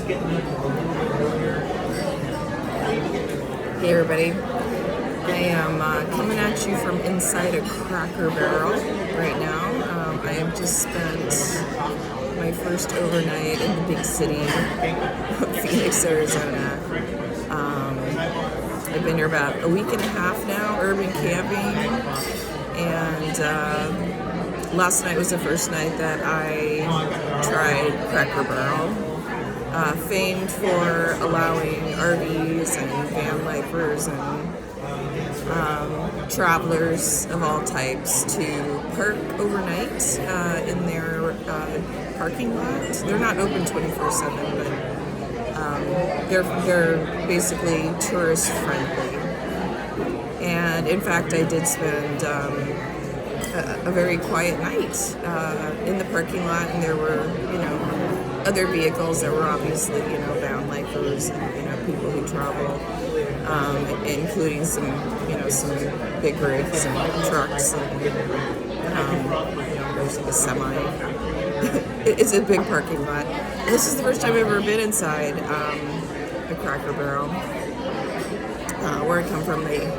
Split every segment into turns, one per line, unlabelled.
Hey everybody, I am coming at you from inside a Cracker Barrel right now. I have just spent my first overnight in the big city of Phoenix, Arizona. I've been here about a week and a half now, urban camping, and last night was the first night that I tried Cracker Barrel. Famed for allowing RVs and van lifers and travelers of all types to park overnight in their parking lot. They're not open 24/7, but they're basically tourist friendly. And in fact, I did spend a very quiet night in the parking lot, and there were, other vehicles that were obviously, van lifers and, people who travel, including some big rigs and trucks, and there's a semi. It's a big parking lot. This is the first time I've ever been inside a Cracker Barrel. Where I come from, they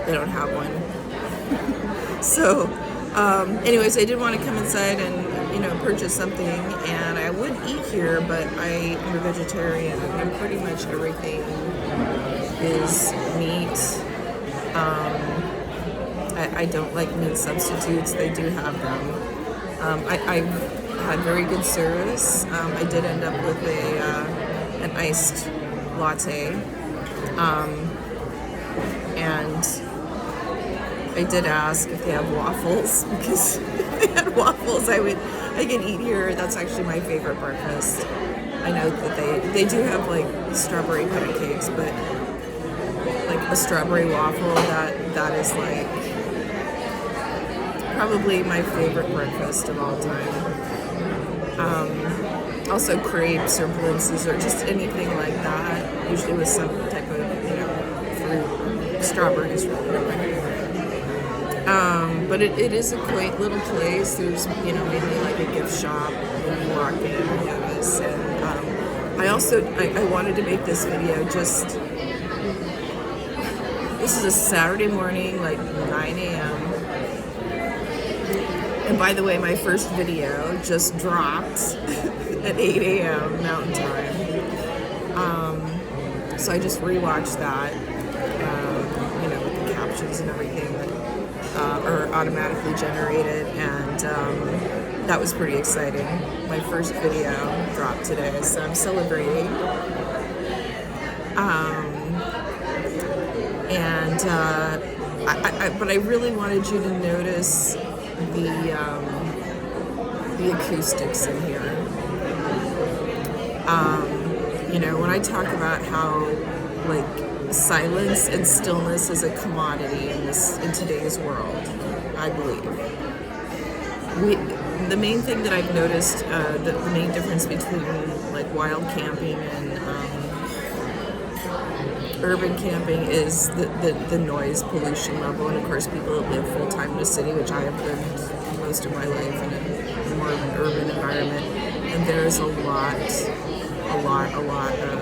don't have one. So, anyways, I did want to come inside and purchase something, and I would eat here, but I am a vegetarian, and pretty much everything is meat. I don't like meat substitutes. They do have them. I've had very good service. I did end up with an iced latte, and I did ask if they have waffles, because if they had waffles, I can eat here. That's actually my favorite breakfast. I know that they do have like strawberry pancakes, but like a strawberry waffle, that is like probably my favorite breakfast of all time. Also crepes or blintzes or just anything like that, usually with some type of fruit. Strawberries really are my favorite. But it is a quaint little place. There's, maybe like a gift shop when you walk in, I notice. And I wanted to make this video this is a Saturday morning, like 9 a.m. And by the way, my first video just dropped at 8 a.m. Mountain Time. So I just rewatched that, with the captions and everything that are automatically generated, and that was pretty exciting. My first video dropped today, so I'm celebrating. But I really wanted you to notice the acoustics in here. When I talk about how silence and stillness is a commodity in today's world, I believe. The main thing that I've noticed, the main difference between wild camping and urban camping is the noise pollution level. And of course, people that live full time in a city, which I have lived most of my life in more of an urban environment, and there's a lot of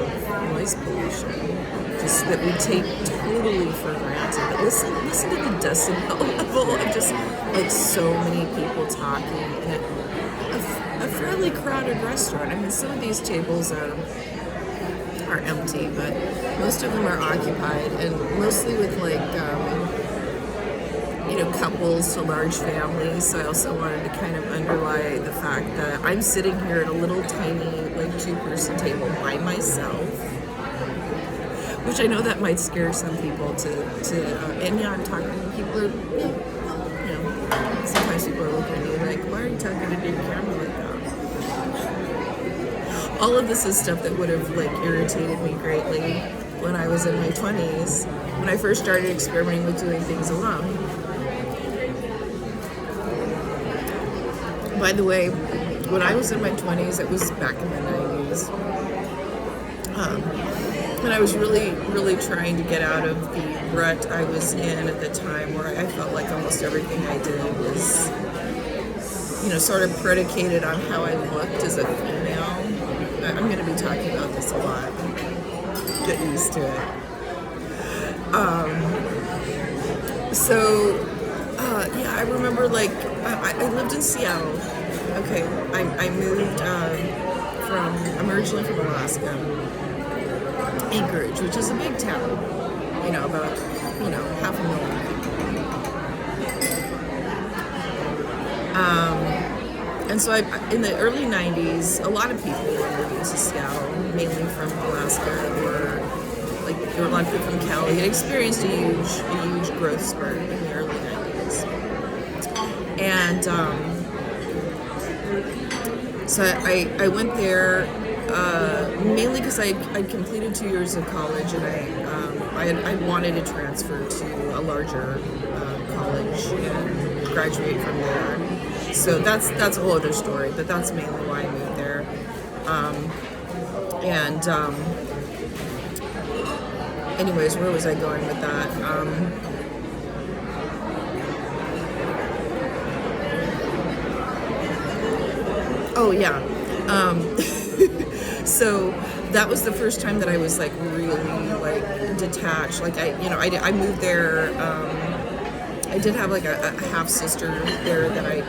noise pollution, just that we take totally for granted. But listen to the decibel level of just so many people talking in a fairly crowded restaurant. I mean, some of these tables are empty, but most of them are occupied, and mostly with couples to large families. So I also wanted to kind of underlie the fact that I'm sitting here at a little tiny 2-person table by myself, which I know that might scare some people and I'm talking to people sometimes people are looking at me like, why are you talking to your camera like that? All of this is stuff that would have irritated me greatly when I was in my 20s, when I first started experimenting with doing things alone. By the way, when I was in my 20s, it was back in the 90s. And I was really, really trying to get out of the rut I was in at the time, where I felt like almost everything I did was, sort of predicated on how I looked as a female. I'm going to be talking about this a lot. Get used to it. Yeah, I remember like I lived in Seattle. Okay, I moved I'm originally from Alaska, Anchorage, which is a big town, about, 500,000 people. And so in the early 90s, a lot of people were moving to Seattle, mainly from Alaska, or like there were a lot of people from Cali. It experienced a huge growth spurt in the early 90s. And so I went there mainly because I'd completed 2 years of college, and I wanted to transfer to a larger college and graduate from there. So that's a whole other story, but that's mainly why I moved there. Anyways, where was I going with that? Oh yeah. So that was the first time that I was like really like detached. Like I moved there. I did have like a half sister there that I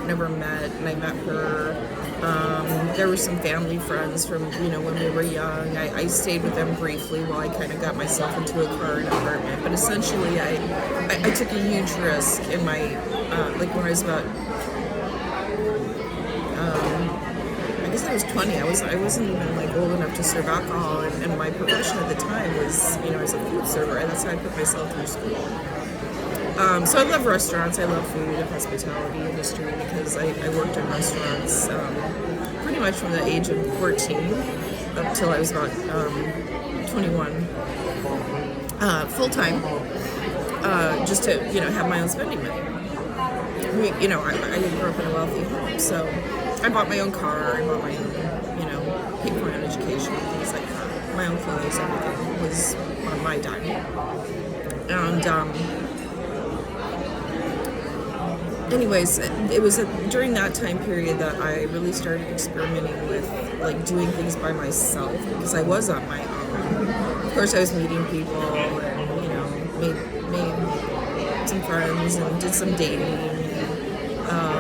never met, and I met her. There were some family friends from when we were young. I stayed with them briefly while I kind of got myself into a car and apartment. But essentially, I took a huge risk in my like when I was about. I guess I was 20. I wasn't even like old enough to serve alcohol, and my profession at the time was as a food server, and that's how I put myself through school. So I love restaurants. I love food and hospitality industry because I worked in restaurants pretty much from the age of 14 up till I was about 21, full time, just to have my own spending money. I grew up in a wealthy home, so I bought my own car. I bought my own, paid for my own education, things like that. My own clothes, everything was on my dime. And anyways, it was during that time period that I really started experimenting with like doing things by myself because I was on my own. Of course, I was meeting people and made some friends and did some dating.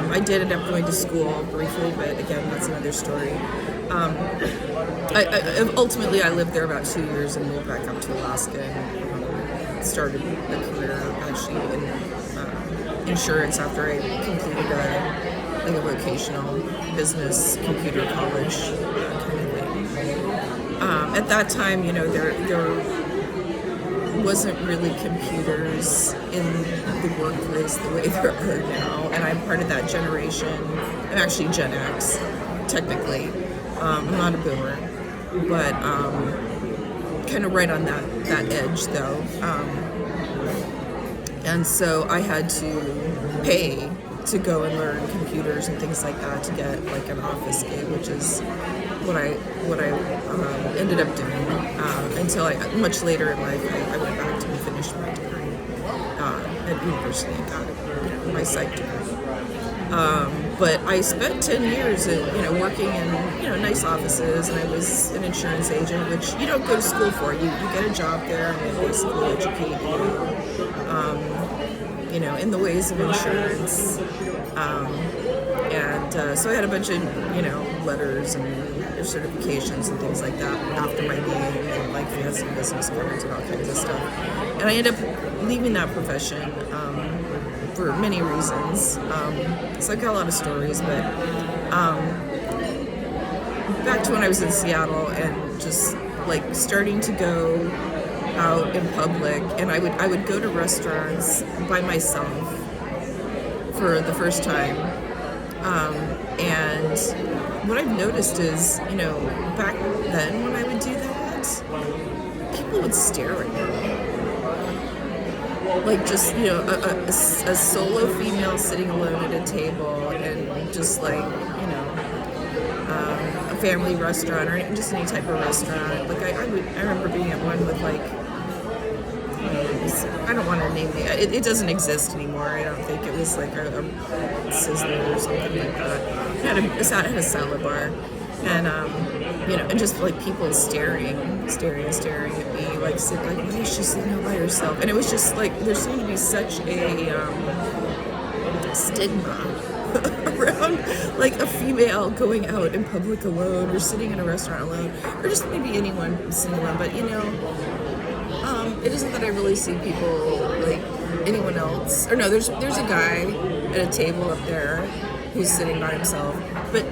I did end up going to school briefly, but again, that's another story. Ultimately, I lived there about 2 years and moved back up to Alaska and started a career actually in insurance after I completed a vocational business computer college kind of thing. At that time, there wasn't really computers in the workplace the way there are now, and I'm part of that generation. I'm actually Gen X, technically. I'm not a boomer, but kind of right on that edge, though. And so I had to pay to go and learn computers and things like that to get like an office gig, which is what I ended up doing until much later in life I went back to finish my degree at university and got my psych degree. But I spent 10 years working in nice offices, and I was an insurance agent, which you don't go to school for. You get a job there and they basically educate you in the ways of insurance. So I had a bunch of letters and certifications and things like that after my name, and like fancy business cards and all kinds of stuff. And I ended up leaving that profession for many reasons. So I've got a lot of stories, but back to when I was in Seattle and just like starting to go out in public, and I would go to restaurants by myself for the first time. And what I've noticed is, back then when I would do that, people would stare at me. Like just, a solo female sitting alone at a table, and just like, a family restaurant or just any type of restaurant. Like I remember being at one with like, I don't want to name it. It doesn't exist anymore. I don't think. It was like a Sizzler or something like that. It had a salad bar, and and just like people staring at me, like why is she sitting out by herself? And it was just like there seemed to be such a stigma around like a female going out in public alone, or sitting in a restaurant alone, or just maybe anyone sitting alone. But it isn't that I really see people like anyone else. Or no, there's a guy at a table up there who's sitting by himself. But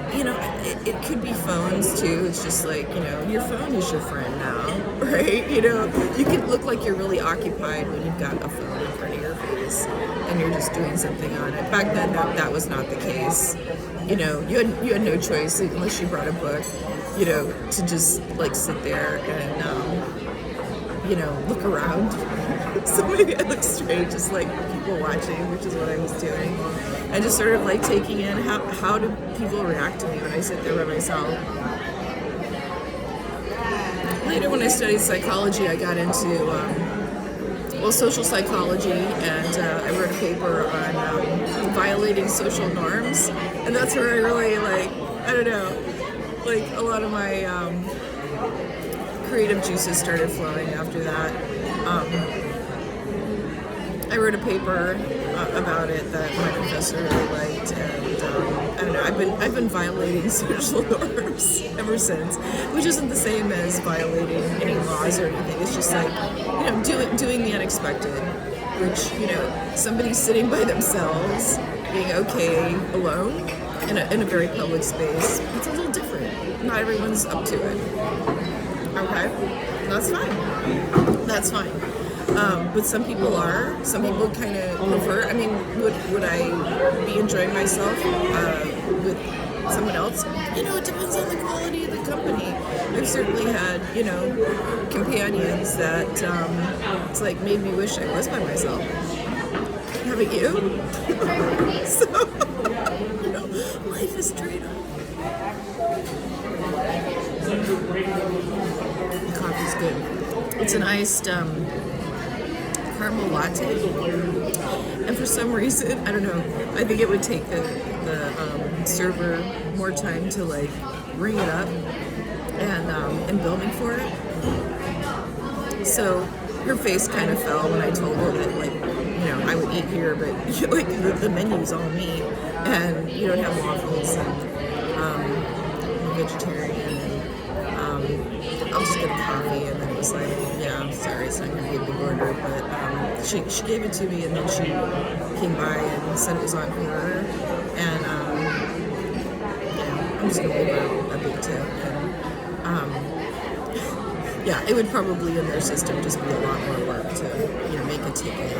it could be phones too. It's just like your phone is your friend now, right? You can look like you're really occupied when you've got a phone in front of your face and you're just doing something on it. Back then, that was not the case. You had no choice unless you brought a book, to just like sit there and look around. So maybe I look strange, just like people watching, which is what I was doing. And just sort of like taking in how do people react to me when I sit there by myself. Later, when I studied psychology, I got into social psychology, and I wrote a paper on violating social norms, and that's where I really a lot of my creative juices started flowing after that. I wrote a paper about it that my professor really liked, and I don't know. I've been violating social norms ever since, which isn't the same as violating any laws or anything. It's just like doing the unexpected, which somebody sitting by themselves, being okay alone in a very public space. It's a little different. Not everyone's up to it. Okay, that's fine. That's fine. But some people are. Some people kind of prefer. I mean, would I be enjoying myself with someone else? It depends on the quality of the company. I've certainly had, companions that it's like made me wish I was by myself. Haven't you? So, life is trade-off. The coffee's good. It's an iced caramel latte, and for some reason, I don't know, I think it would take the server more time to like bring it up and bill me for it. So her face kind of fell when I told her that I would eat here, but like the menu's all meat, and you don't have waffles, and I'm vegetarian, and I'll just get a coffee. And then it was like, yeah, sorry, it's not going to be a big order, but she gave it to me, and then she came by and said it was on her, and I'm just going to leave her a big tip. And it would probably in their system just be a lot more work to make a ticket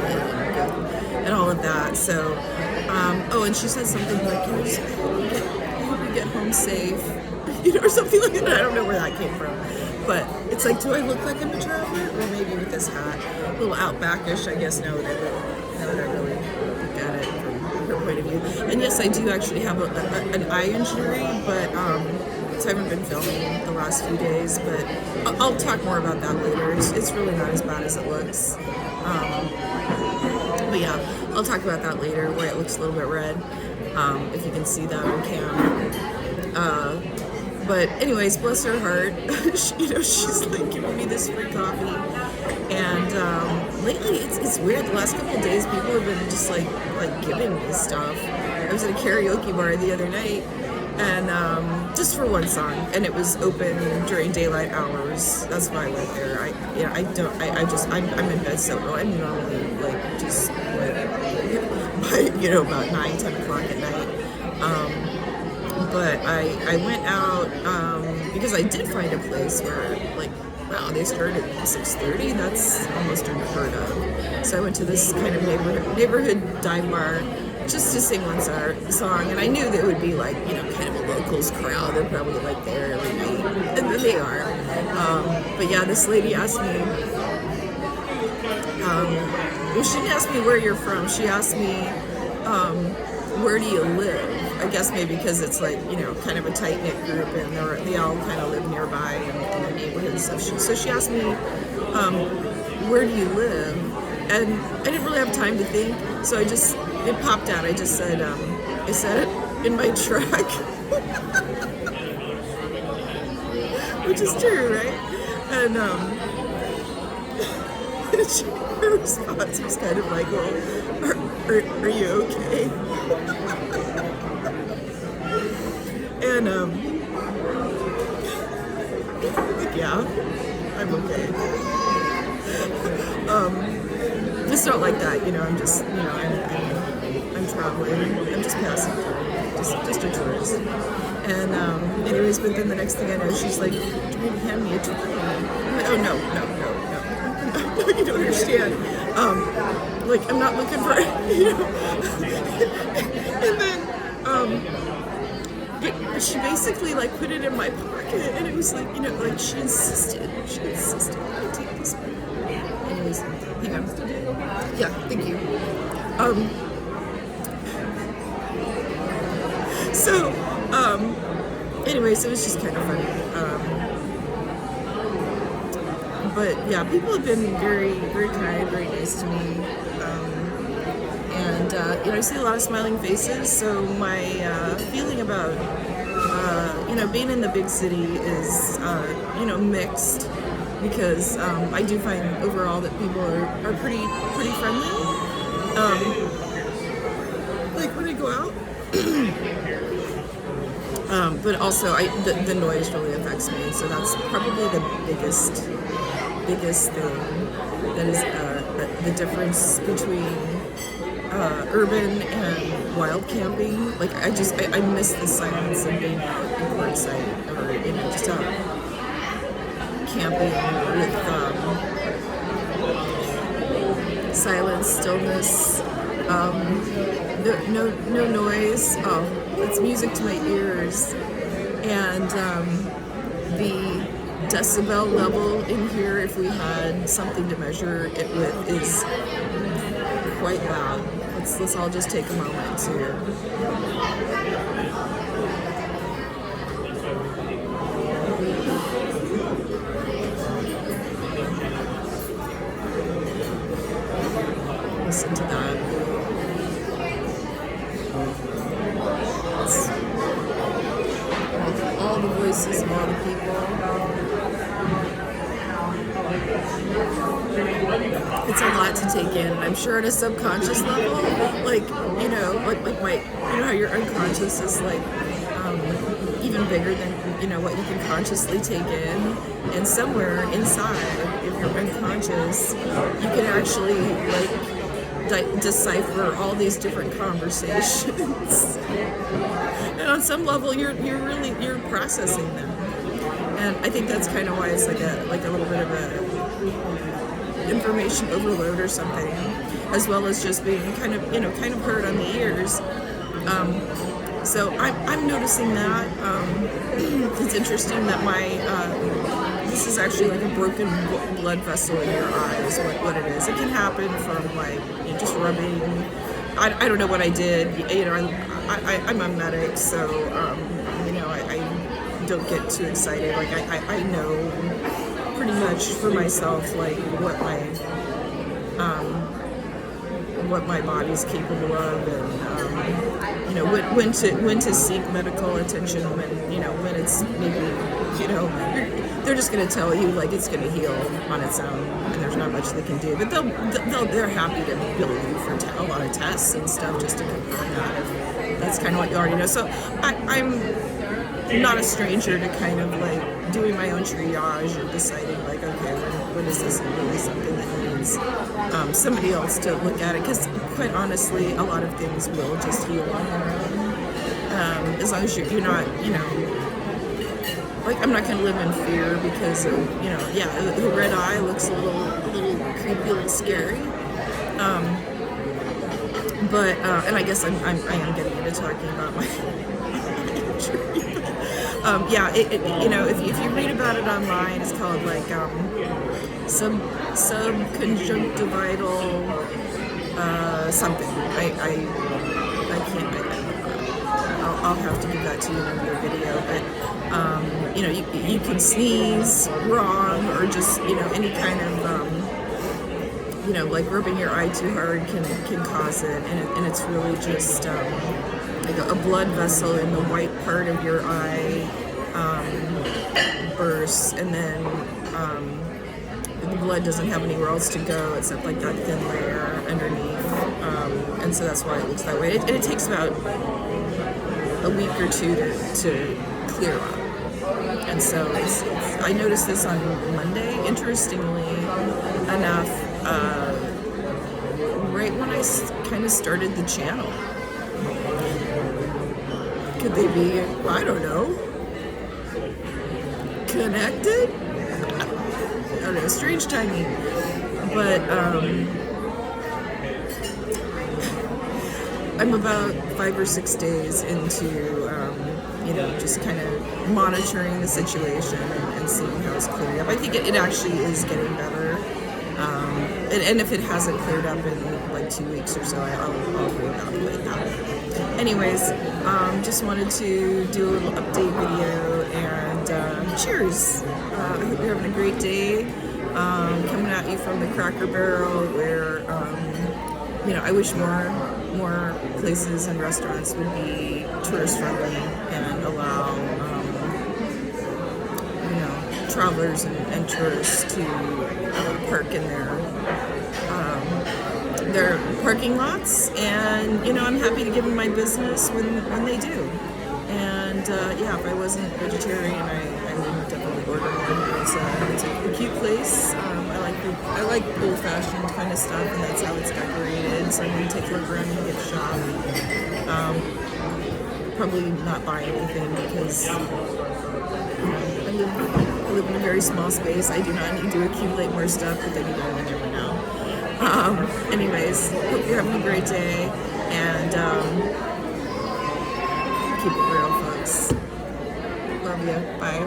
and all of that. So and she said something like, I hope you get home safe, or something like that. I don't know where that came from. But it's like, do I look like I'm a traveler? Or maybe with this hat, a little outbackish, I guess, now that I really look at it from her point of view. And yes, I do actually have an eye injury, but so I haven't been filming the last few days. But I'll talk more about that later. It's really not as bad as it looks. But yeah, I'll talk about that later, where it looks a little bit red, if you can see that on cam. But anyways, bless her heart, she's like giving me this free coffee, and lately it's weird. The last couple of days, people have been just like giving me stuff. I was at a karaoke bar the other night, and just for one song, and it was open during daylight hours. That's why I went there. I'm in bed so early. I'm normally like just by about 9-10 o'clock at night. But I went out because I did find a place where wow, they started at 6:30. That's almost unheard of. So I went to this kind of neighborhood dive bar just to sing one song, and I knew there would be kind of a locals crowd. They're probably there every night, and then they are. But yeah, this lady asked me. She didn't ask me where you're from. She asked me, where do you live? I guess maybe because it's kind of a tight-knit group, and they all kind of live nearby in the neighborhood and stuff. So she asked me, where do you live? And I didn't really have time to think, so it popped out. I just said, in my truck. which is true, right? And her response was kind of like, well, are you okay? And like, yeah, I'm okay. It's not like that, I'm just, I'm traveling, I'm just passing through, just a tourist. And anyways, but then the next thing I know, she's like, trying to hand me a toy. I'm like, oh no, you don't understand. Like, I'm not looking for, and then, but she basically like put it in my pocket, and it was like, like she insisted I take this one. Anyways, hang on. Yeah, thank you. So, anyways, it was just kind of funny. But yeah, people have been very, very kind, very nice to me. And I see a lot of smiling faces. So my feeling about being in the big city is mixed, because I do find overall that people are pretty friendly. Like when I go out. But also the noise really affects me, so that's probably the biggest thing that is the difference between urban and wild camping. Like I miss the silence of being out in Quartzsite, or just out camping with silence, stillness, no noise. It's music to my ears, and the decibel level in here, if we had something to measure it with, is quite loud. Let's all just take a moment to listen to that. All the voices of all the people. It's a lot to take in. I'm sure at a subconscious level, like my, how your unconscious is like even bigger than what you can consciously take in, and somewhere inside, if you're unconscious, you can actually like decipher all these different conversations. And on some level, you're processing them, and I think that's kind of why it's like a little bit of a information overload or something, as well as just being kind of hurt on the ears. So I'm noticing that. It's interesting that my this is actually like a broken blood vessel in your eye is what it is. It can happen from like just rubbing. I don't know what I did. I'm a medic, so I don't get too excited. Like I know pretty much for myself like what my body's capable of, and when to seek medical attention, when it's maybe they're just going to tell you like it's going to heal on its own, and there's not much they can do. But they're happy to bill you for a lot of tests and stuff just to confirm that if that's kind of what you already know. So I'm not a stranger to kind of like doing my own triage and deciding like, okay, when is this really something that needs somebody else to look at it? Because quite honestly, a lot of things will just heal on their own, as long as you're not, like I'm not going to live in fear because of, the red eye looks a little creepy, a little scary. But and I guess I am getting into talking about my injury. If you read about it online, it's called like subconjunctivital something. I can't. I'll have to give that to you in another video. But you can sneeze wrong, or just any kind of like rubbing your eye too hard can cause it, and it's really just like a blood vessel in the white part of your eye bursts, and then the blood doesn't have anywhere else to go except like that thin layer underneath, and so that's why it looks that way. And it takes about a week or two to clear up. And so I noticed this on Monday, interestingly enough, right when I kind of started the channel. Could they be, I don't know, connected? I don't know, strange timing. But I'm about 5 or 6 days into, just kind of monitoring the situation and seeing how it's clearing up. I think it actually is getting better. And if it hasn't cleared up in like 2 weeks or so, I'll reevaluate that. Anyways, just wanted to do a little update video, and cheers. I hope you're having a great day. Coming at you from the Cracker Barrel, where I wish more places and restaurants would be tourist friendly and allow travelers and tourists to park in their parking lots, and I'm happy to give them my business when they do. And if I wasn't vegetarian, I would definitely order one. It's a cute place. I like old-fashioned kind of stuff, and that's how it's decorated. So I'm going to take a look around the gift shop. Probably not buy anything because I live in a very small space. I do not need to accumulate more stuff, but then you never know. Anyways, hope you're having a great day, and keep it real, folks. Love you. Bye.